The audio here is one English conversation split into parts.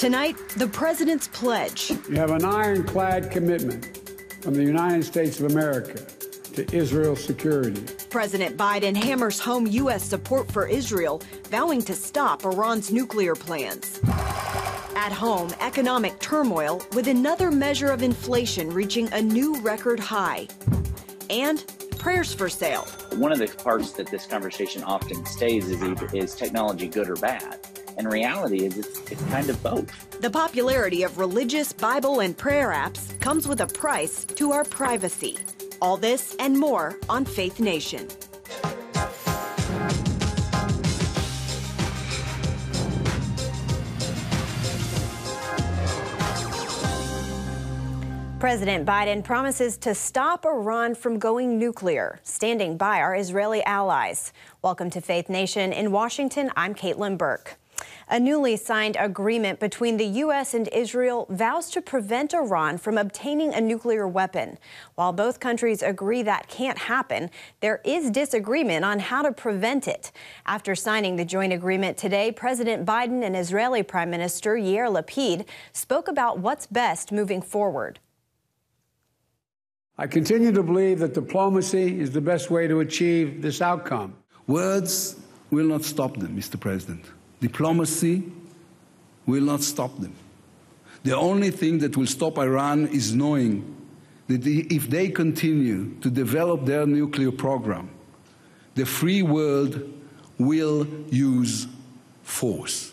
Tonight, the president's pledge. You have an ironclad commitment from the United States of America to Israel's security. President Biden hammers home U.S. support for Israel, vowing to stop Iran's nuclear plans. At home, economic turmoil with another measure of inflation reaching a new record high. And prayers for sale. One of the parts that this conversation often stays is technology good or bad? And reality is it's kind of both. The popularity of religious Bible and prayer apps comes with a price to our privacy. All this and more on Faith Nation. President Biden promises to stop Iran from going nuclear, standing by our Israeli allies. Welcome to Faith Nation. In Washington, I'm Caitlin Burke. A newly signed agreement between the U.S. and Israel vows to prevent Iran from obtaining a nuclear weapon. While both countries agree that can't happen, there is disagreement on how to prevent it. After signing the joint agreement today, President Biden and Israeli Prime Minister Yair Lapid spoke about what's best moving forward. I continue to believe that diplomacy is the best way to achieve this outcome. Words will not stop them, Mr. President. Diplomacy will not stop them. The only thing that will stop Iran is knowing that if they continue to develop their nuclear program, the free world will use force.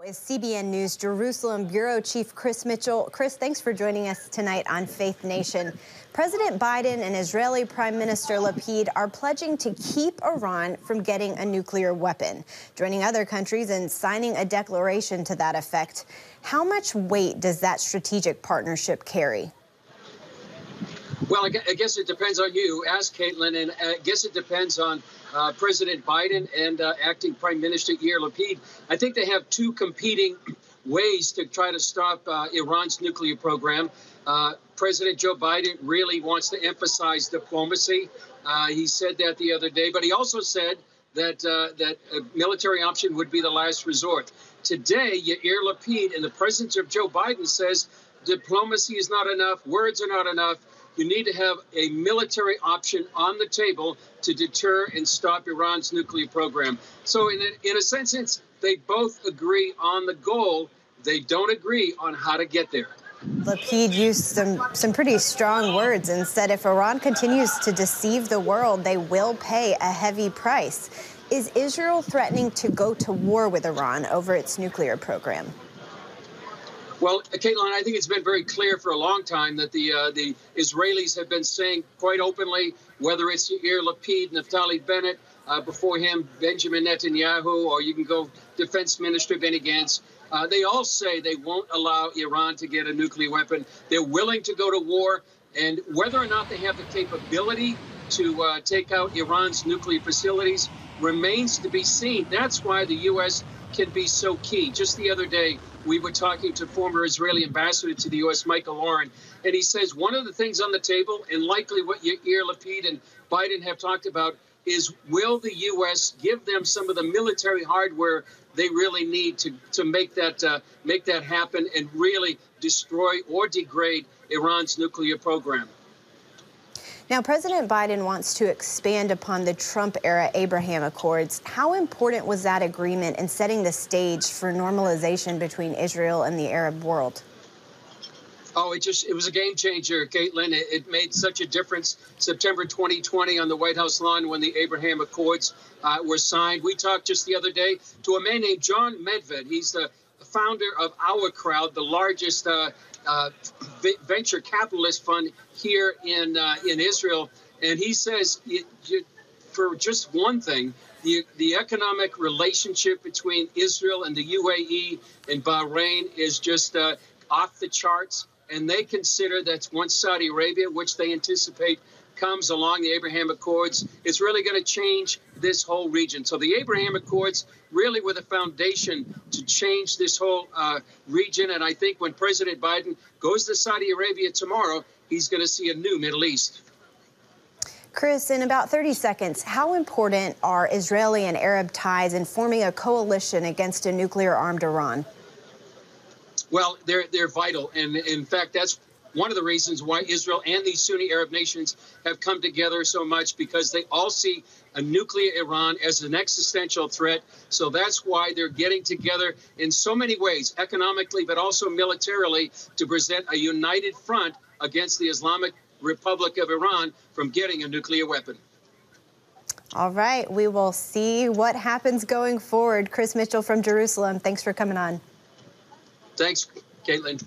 Is CBN News Jerusalem Bureau Chief Chris Mitchell. Chris, thanks for joining us tonight on Faith Nation. President Biden and Israeli Prime Minister Lapid are pledging to keep Iran from getting a nuclear weapon, joining other countries and signing a declaration to that effect. How much weight does that strategic partnership carry? Well, I guess it depends on you. Ask Caitlin, and I guess it depends on President Biden and acting Prime Minister Yair Lapid. I think they have two competing ways to try to stop Iran's nuclear program. President Joe Biden really wants to emphasize diplomacy. He said that the other day, but he also said that that a military option would be the last resort. Today, Yair Lapid, in the presence of Joe Biden, says diplomacy is not enough, words are not enough. You need to have a military option on the table to deter and stop Iran's nuclear program. So in a sense, they both agree on the goal. They don't agree on how to get there. Lapid used some pretty strong words and said if Iran continues to deceive the world, they will pay a heavy price. Is Israel threatening to go to war with Iran over its nuclear program? Well, Caitlin, I think it's been very clear for a long time that the Israelis have been saying quite openly, whether it's Yair Lapid, Naftali Bennett, before him, Benjamin Netanyahu, or you can go Defense Minister Benny Gantz, they all say they won't allow Iran to get a nuclear weapon. They're willing to go to war, and whether or not they have the capability to take out Iran's nuclear facilities remains to be seen. That's why the U.S. can be so key. Just the other day, we were talking to former Israeli ambassador to the U.S., Michael Oren, and he says one of the things on the table, and likely what Yair Lapid and Biden have talked about, is will the U.S. give them some of the military hardware they really need to make that happen and really destroy or degrade Iran's nuclear program. Now, President Biden wants to expand upon the Trump-era Abraham Accords. How important was that agreement in setting the stage for normalization between Israel and the Arab world? Oh, it was a game changer, Caitlin. It made such a difference. September 2020 on the White House lawn when the Abraham Accords were signed. We talked just the other day to a man named John Medved. He's the founder of Our Crowd, the largest venture capitalist fund here in Israel. And he says, for just one thing, the economic relationship between Israel and the UAE and Bahrain is just off the charts. And they consider that once Saudi Arabia, which they anticipate comes along the Abraham Accords, it's really going to change this whole region. So the Abraham Accords really were the foundation to change this whole region. And I think when President Biden goes to Saudi Arabia tomorrow, he's going to see a new Middle East. Chris, in about 30 seconds, how important are Israeli and Arab ties in forming a coalition against a nuclear-armed Iran? Well, they're vital. And in fact, that's one of the reasons why Israel and these Sunni Arab nations have come together so much, because they all see a nuclear Iran as an existential threat. So that's why they're getting together in so many ways, economically, but also militarily, to present a united front against the Islamic Republic of Iran from getting a nuclear weapon. All right, we will see what happens going forward. Chris Mitchell from Jerusalem, thanks for coming on. Thanks, Caitlin.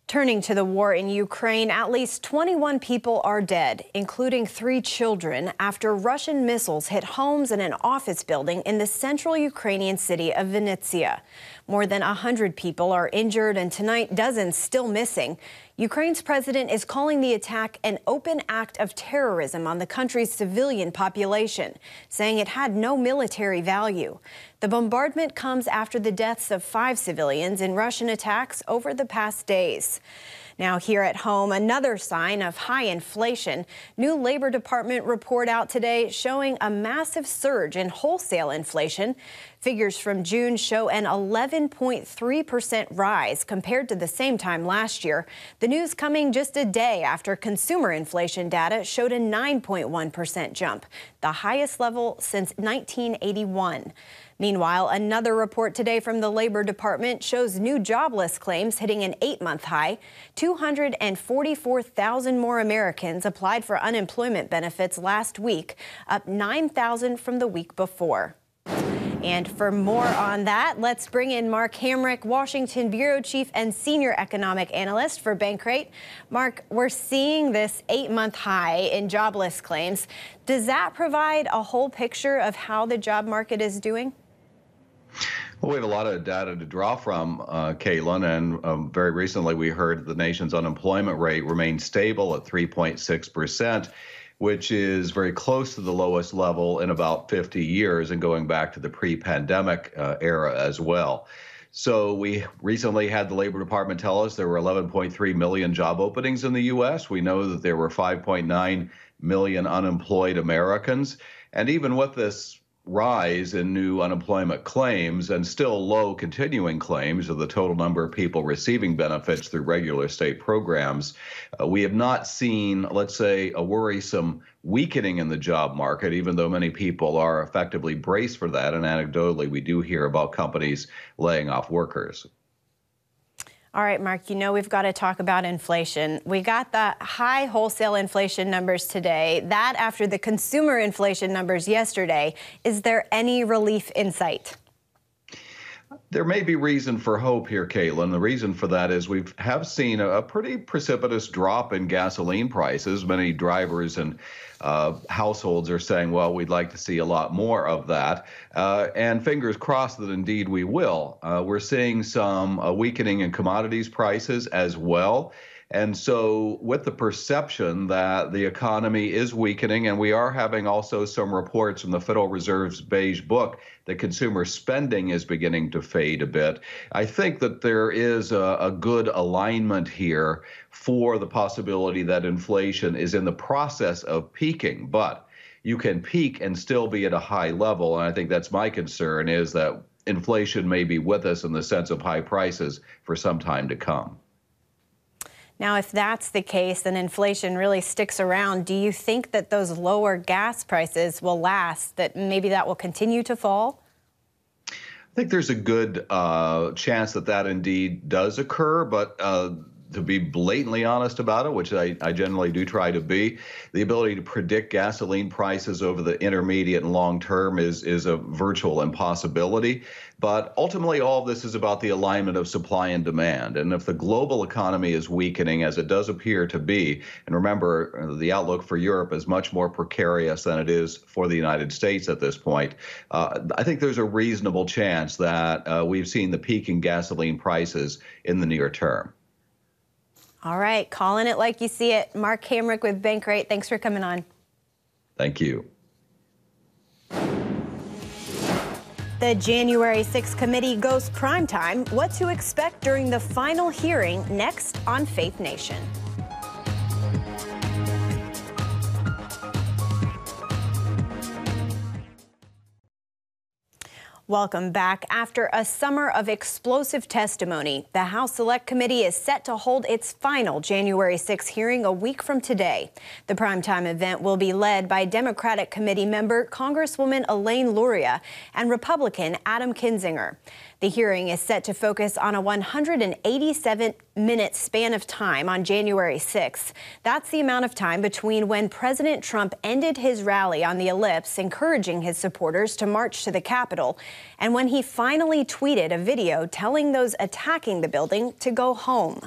Turning to the war in Ukraine, at least 21 people are dead, including 3 children, after Russian missiles hit homes and an office building in the central Ukrainian city of Vinnytsia. More than 100 people are injured, and tonight dozens still missing. Ukraine's president is calling the attack an open act of terrorism on the country's civilian population, saying it had no military value. The bombardment comes after the deaths of 5 civilians in Russian attacks over the past days. Now, here at home, another sign of high inflation. New Labor Department report out today showing a massive surge in wholesale inflation. Figures from June show an 11.3% rise compared to the same time last year. The news coming just a day after consumer inflation data showed a 9.1% jump, the highest level since 1981. Meanwhile, another report today from the Labor Department shows new jobless claims hitting an 8-month high. 244,000 more Americans applied for unemployment benefits last week, up 9,000 from the week before. And for more on that, let's bring in Mark Hamrick, Washington Bureau Chief and Senior Economic Analyst for Bankrate. Mark, we're seeing this 8-month high in jobless claims. Does that provide a whole picture of how the job market is doing? Well, we have a lot of data to draw from, Caitlin, and very recently we heard the nation's unemployment rate remained stable at 3.6%, which is very close to the lowest level in about 50 years and going back to the pre-pandemic era as well. So we recently had the Labor Department tell us there were 11.3 million job openings in the U.S. We know that there were 5.9 million unemployed Americans. And even with this rise in new unemployment claims and still low continuing claims of the total number of people receiving benefits through regular state programs, we have not seen, let's say, a worrisome weakening in the job market, even though many people are effectively braced for that. And anecdotally, we do hear about companies laying off workers. All right, Mark, you know we've got to talk about inflation. We got the high wholesale inflation numbers today, that after the consumer inflation numbers yesterday. Is there any relief in sight? There may be reason for hope here, Caitlin. The reason for that is we have seen a pretty precipitous drop in gasoline prices. Many drivers and households are saying, well, we'd like to see a lot more of that. And fingers crossed that indeed we will. We're seeing some weakening in commodities prices as well. And so with the perception that the economy is weakening, and we are having also some reports from the Federal Reserve's beige book that consumer spending is beginning to fade a bit, I think that there is a good alignment here for the possibility that inflation is in the process of peaking. But you can peak and still be at a high level. And I think that's my concern, is that inflation may be with us in the sense of high prices for some time to come. Now, if that's the case and inflation really sticks around, do you think that those lower gas prices will last, that maybe that will continue to fall? I think there's a good chance that that indeed does occur, but to be blatantly honest about it, which I generally do try to be, the ability to predict gasoline prices over the intermediate and long term is a virtual impossibility. But ultimately, all of this is about the alignment of supply and demand. And if the global economy is weakening, as it does appear to be, and remember, the outlook for Europe is much more precarious than it is for the United States at this point, I think there's a reasonable chance that we've seen the peak in gasoline prices in the near term. All right, calling it like you see it. Mark Hamrick with Bankrate, thanks for coming on. Thank you. The January 6th committee goes primetime. What to expect during the final hearing next on Faith Nation. Welcome back. After a summer of explosive testimony, the House Select Committee is set to hold its final January 6 hearing a week from today. The primetime event will be led by Democratic committee member Congresswoman Elaine Luria and Republican Adam Kinzinger. The hearing is set to focus on a 187-minute span of time on January 6th. That's the amount of time between when President Trump ended his rally on the Ellipse, encouraging his supporters to march to the Capitol, and when he finally tweeted a video telling those attacking the building to go home.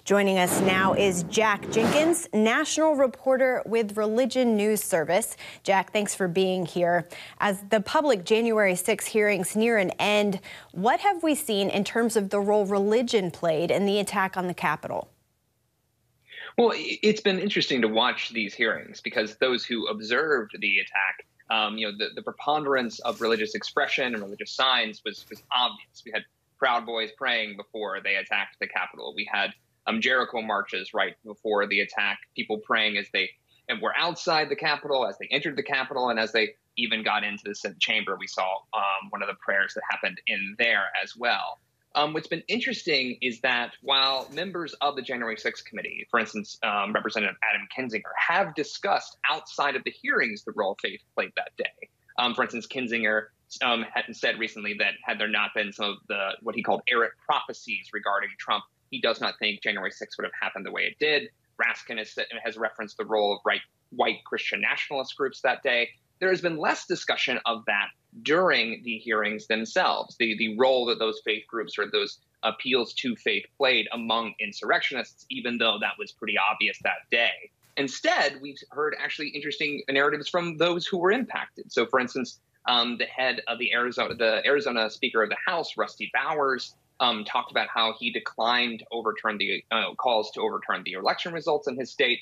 Joining us now is Jack Jenkins, national reporter with Religion News Service. Jack, thanks for being here. As the public January 6 hearings near an end, what have we seen in terms of the role religion played in the attack on the Capitol? Well, it's been interesting to watch these hearings because those who observed the attack, the preponderance of religious expression and religious signs was obvious. We had Proud Boys praying before they attacked the Capitol. We had Jericho marches right before the attack, people praying as they were outside the Capitol, as they entered the Capitol, and as they even got into the Senate chamber. We saw one of the prayers that happened in there as well. What's been interesting is that while members of the January 6th committee, for instance, Representative Adam Kinzinger, have discussed outside of the hearings the role faith played that day. For instance, Kinzinger had said recently that had there not been some of the what he called errant prophecies regarding Trump, he does not think January 6th would have happened the way it did. Raskin has referenced the role of white Christian nationalist groups that day. There has been less discussion of that during the hearings themselves, the role that those faith groups or those appeals to faith played among insurrectionists, even though that was pretty obvious that day. Instead, we've heard actually interesting narratives from those who were impacted. So, for instance, the head of the Arizona Speaker of the House, Rusty Bowers, talked about how he declined to overturn the calls to overturn the election results in his state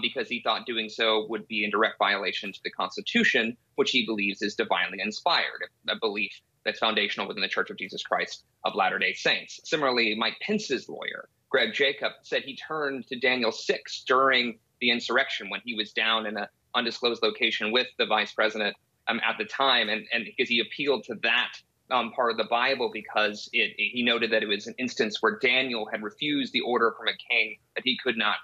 because he thought doing so would be in direct violation to the Constitution, which he believes is divinely inspired, a belief that's foundational within the Church of Jesus Christ of Latter-day Saints. Similarly, Mike Pence's lawyer, Greg Jacob, said he turned to Daniel 6 during the insurrection when he was down in an undisclosed location with the vice president at the time, and because he appealed to that part of the Bible because he noted that it was an instance where Daniel had refused the order from a king that he could not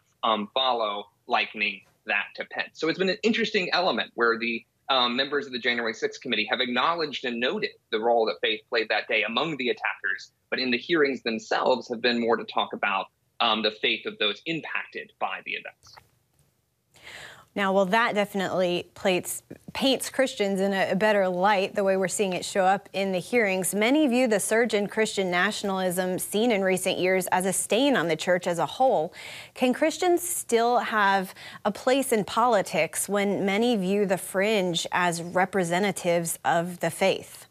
follow, likening that to Pence. So it's been an interesting element where the members of the January 6th committee have acknowledged and noted the role that faith played that day among the attackers, but in the hearings themselves have been more to talk about the faith of those impacted by the events. Now, well, that definitely paints Christians in a better light, the way we're seeing it show up in the hearings. Many view the surge in Christian nationalism seen in recent years as a stain on the church as a whole. Can Christians still have a place in politics when many view the fringe as representatives of the faith?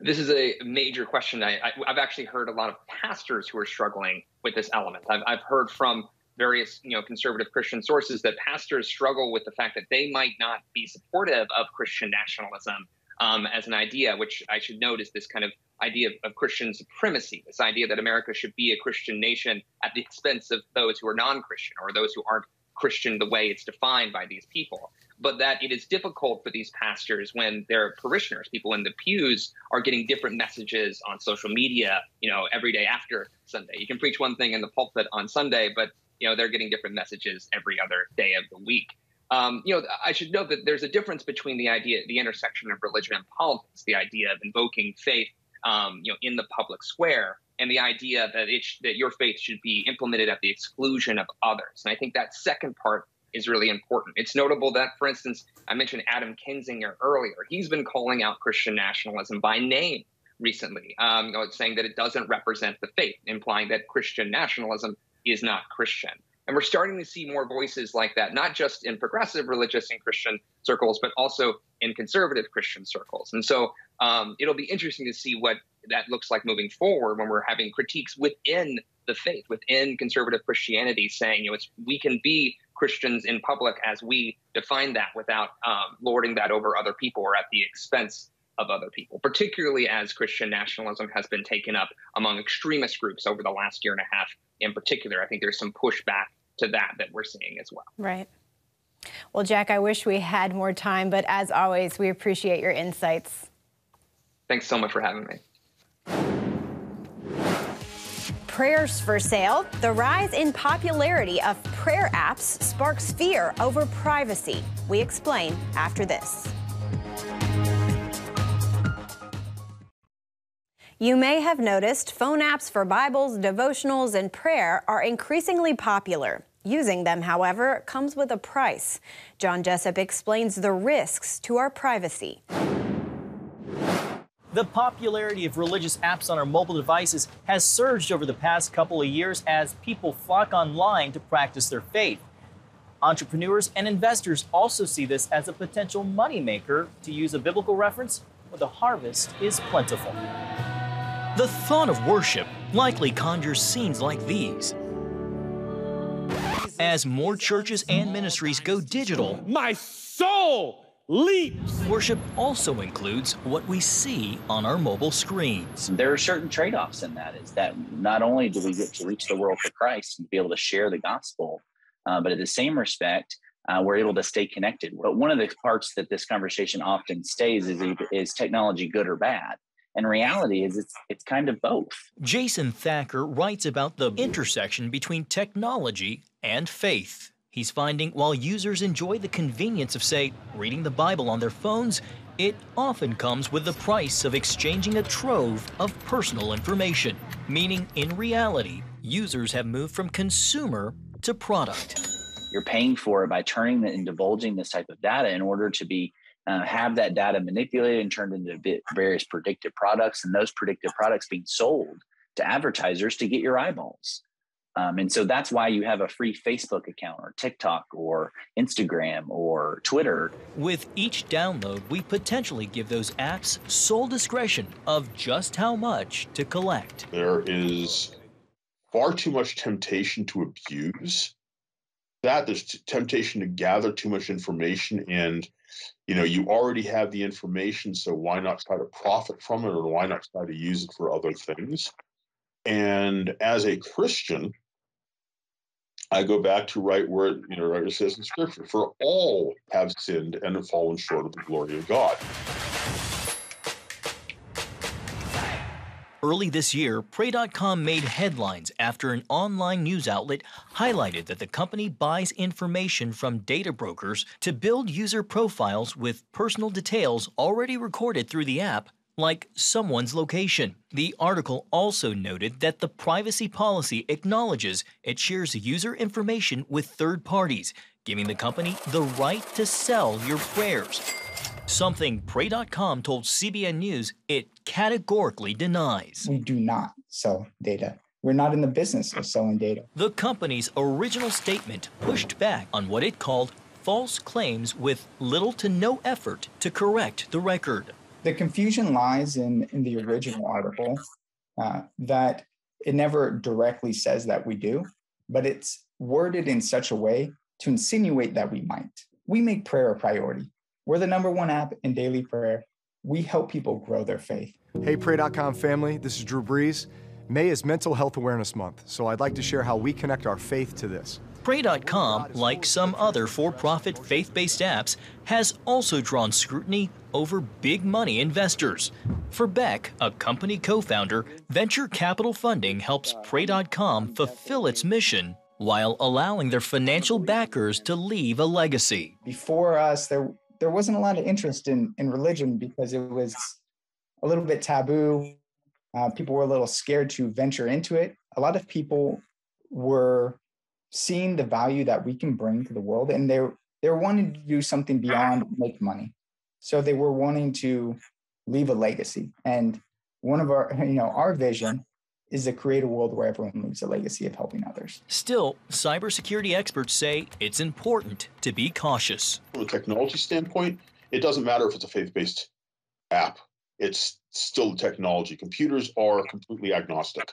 This is a major question. I've actually heard a lot of pastors who are struggling with this element. I've heard from various, conservative Christian sources that pastors struggle with the fact that they might not be supportive of Christian nationalism as an idea, which I should note is this kind of idea of Christian supremacy, this idea that America should be a Christian nation at the expense of those who are non-Christian or those who aren't Christian the way it's defined by these people. But that it is difficult for these pastors when their parishioners, people in the pews, are getting different messages on social media, every day after Sunday. You can preach one thing in the pulpit on Sunday, but they're getting different messages every other day of the week. I should note that there's a difference between the intersection of religion and politics, the idea of invoking faith, in the public square, and the idea that that your faith should be implemented at the exclusion of others. And I think that second part is really important. It's notable that, for instance, I mentioned Adam Kinzinger earlier. He's been calling out Christian nationalism by name recently, saying that it doesn't represent the faith, implying that Christian nationalism is not Christian. And we're starting to see more voices like that, not just in progressive religious and Christian circles, but also in conservative Christian circles. And so it'll be interesting to see what that looks like moving forward when we're having critiques within the faith, within conservative Christianity, saying, we can be Christians in public as we define that without lording that over other people or at the expense of other people, particularly as Christian nationalism has been taken up among extremist groups over the last year and a half in particular. I think there's some pushback to that we're seeing as well. Right. Well, Jack, I wish we had more time, but as always, we appreciate your insights. Thanks so much for having me. Prayers for sale. The rise in popularity of prayer apps sparks fear over privacy. We explain after this. You may have noticed phone apps for Bibles, devotionals, and prayer are increasingly popular. Using them, however, comes with a price. John Jessup explains the risks to our privacy. The popularity of religious apps on our mobile devices has surged over the past couple of years as people flock online to practice their faith. Entrepreneurs and investors also see this as a potential moneymaker. To use a biblical reference, where the harvest is plentiful. The thought of worship likely conjures scenes like these. As more churches and ministries go digital, my soul leaps. Worship also includes what we see on our mobile screens. There are certain trade-offs in that, is that not only do we get to reach the world for Christ and be able to share the gospel, but at the same respect, we're able to stay connected. But one of the parts that this conversation often stays is technology good or bad? And reality is it's kind of both. Jason Thacker writes about the intersection between technology and faith. He's finding while users enjoy the convenience of, say, reading the Bible on their phones, it often comes with the price of exchanging a trove of personal information. Meaning, in reality, users have moved from consumer to product. You're paying for it by turning and divulging this type of data in order to have that data manipulated and turned into various predictive products, and those predictive products being sold to advertisers to get your eyeballs. And so that's why you have a free Facebook account or TikTok or Instagram or Twitter. With each download, we potentially give those apps sole discretion of just how much to collect. There is far too much temptation to abuse that. There's temptation to gather too much information, and you already have the information, so why not try to profit from it, or why not try to use it for other things? And as a Christian, I go back to right where it says in Scripture, for all have sinned and have fallen short of the glory of God. Early this year, Pray.com made headlines after an online news outlet highlighted that the company buys information from data brokers to build user profiles with personal details already recorded through the app, like someone's location. The article also noted that the privacy policy acknowledges it shares user information with third parties, giving the company the right to sell your prayers. Something Pray.com told CBN News it categorically denies. We do not sell data. We're not in the business of selling data. The company's original statement pushed back on what it called false claims with little to no effort to correct the record. The confusion lies in the original article that it never directly says that we do, but it's worded in such a way to insinuate that we might. We make prayer a priority. We're the #1 app in daily prayer. We help people grow their faith. Hey, Pray.com family, this is Drew Brees. May is Mental Health Awareness Month, so I'd like to share how we connect our faith to this. Pray.com, like some other for-profit faith-based apps, has also drawn scrutiny over big money investors. For Beck, a company co-founder, venture capital funding helps Pray.com fulfill its mission while allowing their financial backers to leave a legacy. Before us, there wasn't a lot of interest in religion because it was a little bit taboo. People were a little scared to venture into it. A lot of people were seeing the value that we can bring to the world, and they're wanting to do something beyond make money. So they were wanting to leave a legacy. And one of our vision is to create a world where everyone leaves a legacy of helping others. Still, cybersecurity experts say it's important to be cautious. From a technology standpoint, it doesn't matter if it's a faith-based app. It's still technology. Computers are completely agnostic.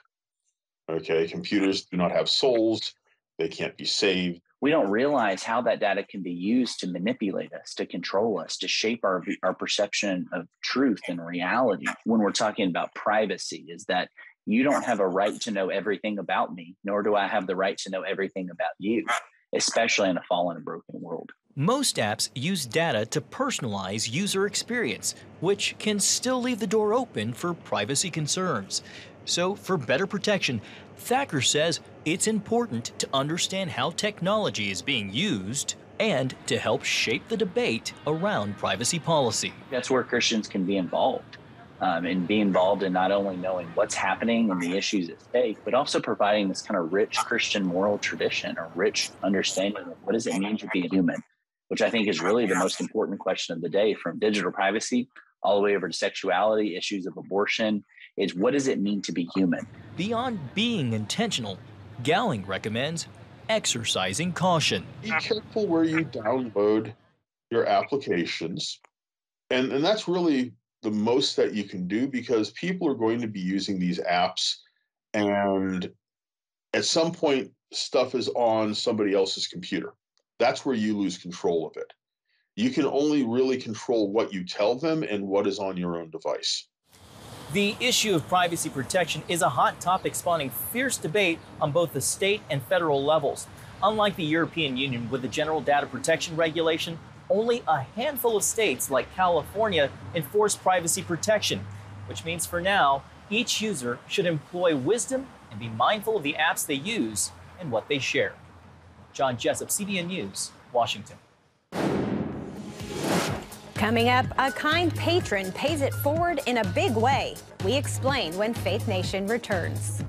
Okay, computers do not have souls. They can't be saved. We don't realize how that data can be used to manipulate us, to control us, to shape our perception of truth and reality. When we're talking about privacy, is that you don't have a right to know everything about me, nor do I have the right to know everything about you, especially in a fallen and broken world. Most apps use data to personalize user experience, which can still leave the door open for privacy concerns. So, for better protection, Thacker says it's important to understand how technology is being used and to help shape the debate around privacy policy. That's where Christians can be involved, and be involved in not only knowing what's happening and the issues at stake, but also providing this kind of rich Christian moral tradition or rich understanding of what does it mean to be a human, which I think is really the most important question of the day, from digital privacy all the way over to sexuality, issues of abortion, is what does it mean to be human? Beyond being intentional, Gowling recommends exercising caution. Be careful where you download your applications. And that's really the most that you can do, because people are going to be using these apps, and at some point stuff is on somebody else's computer. That's where you lose control of it. You can only really control what you tell them and what is on your own device. The issue of privacy protection is a hot topic, spawning fierce debate on both the state and federal levels. Unlike the European Union with the General Data Protection Regulation, only a handful of states like California enforce privacy protection, which means for now, each user should employ wisdom and be mindful of the apps they use and what they share. John Jessup, CBN News, Washington. Coming up, a kind patron pays it forward in a big way. We explain when Faith Nation returns.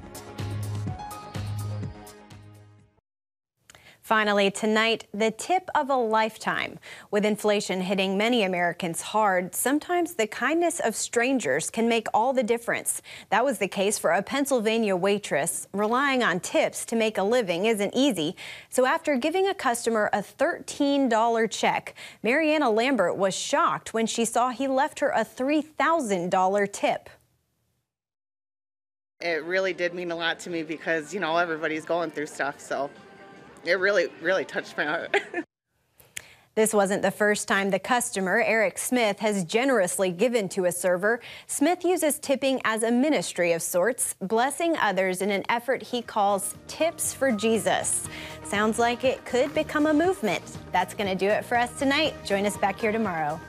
Finally, tonight, the tip of a lifetime. With inflation hitting many Americans hard, sometimes the kindness of strangers can make all the difference. That was the case for a Pennsylvania waitress. Relying on tips to make a living isn't easy. So after giving a customer a $13 check, Mariana Lambert was shocked when she saw he left her a $3,000 tip. It really did mean a lot to me because, you know, everybody's going through stuff, so it really touched my heart. This wasn't the first time the customer, Eric Smith, has generously given to a server. Smith uses tipping as a ministry of sorts, blessing others in an effort he calls Tips for Jesus. Sounds like it could become a movement. That's going to do it for us tonight. Join us back here tomorrow.